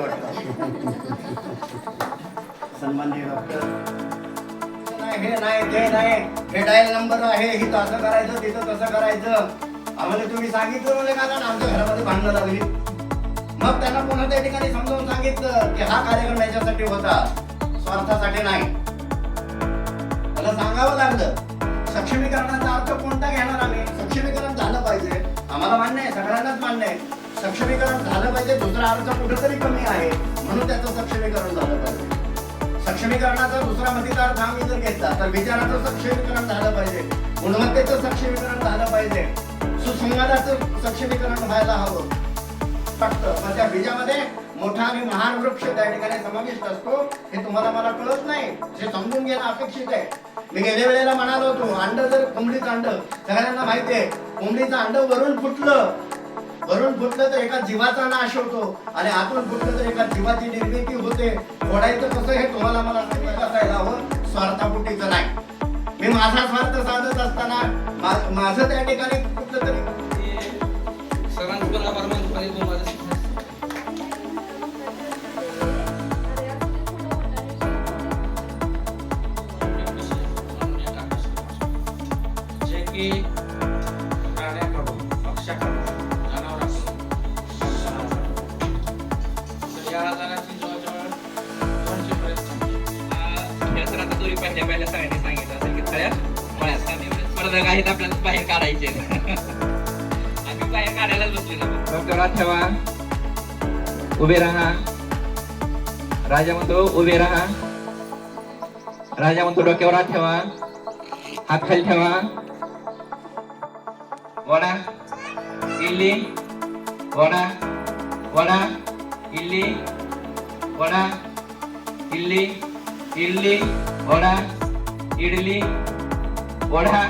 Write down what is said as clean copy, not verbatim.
वाटतं. सन्माननीय डॉक्टर, हे नाही ते नाही, हे डायल नंबर आहे, इथं असं करायचं तिथं तसं करायचं, आम्हाला तुम्ही सांगितलं म्हणजे कारण आमच्या घरामध्ये भांडणं लागली. मग त्यांना पुन्हा त्या ठिकाणी समजावून सांगितलं की हा कार्यक्रम याच्यासाठी होता, स्वार्थासाठी नाही. मला सांगावं लागलं. सक्षमीकरणाचा अर्थ कोणता घेणार आम्ही? सक्षमीकरण झालं पाहिजे, आम्हाला मान्य आहे, सगळ्यांनाच मान्य आहे. सक्षमीकरण झालं पाहिजे, दुसरा अर्थ कुठेतरी कमी आहे म्हणून त्याचं सक्षमीकरण झालं पाहिजे. सक्षमीकरणाचा दुसरा मतीचा अर्थ आम्ही जर घेतला तर विचाराचं सक्षमीकरण झालं पाहिजे, गुणवत्तेचं सक्षमीकरण झालं पाहिजे, सुसंवादाचं सक्षमीकरण व्हायला हवं. फक्त पण त्या बीजामध्ये मोठा आणि महान वृक्ष त्या ठिकाणी समाविष्ट असतो, हे तुम्हाला मला कळत नाही, हे समजून घेणं अपेक्षित आहे. मी गेल्या वेळेला म्हणालो होतो, अंड जर कोंबडीचं अंड सगळ्यांना माहिती आहे, कोंबडीचं अंड वरून फुटलं तर एका जीवाचा नाश होतो आणि आतून फुटलं तर एका जीवाची निर्मिती होते. फोडायचं कसं हे तुम्हाला मला सांगायला हवं, स्वार्थापोटीचं नाही. मी माझा स्वार्थ साधत असताना माझं त्या ठिकाणी कुठलं तरी की प्राण्याकडून, पक्षाकडून, जनावरांकडून तर या आजाराची जवळजवळ 200 हे सर आता दोरी पहिल्या सगळ्यांनी सांगितलं असेल की सगळ्या मळ्यात स्पर्धक आहेत आपल्याला बाहेर काढायचे. आम्ही बाहेर काढायलाच बसलेलो. डॉक्टर ठेवा, उभे राहा. राजा म्हणतो उभे राहा. राजा म्हणतो डोक्यावर हात ठेवा, हात खाली ठेवा. वडा इडली, वडा वडा इडली, वडा इडली, इडली वडा इडली वडा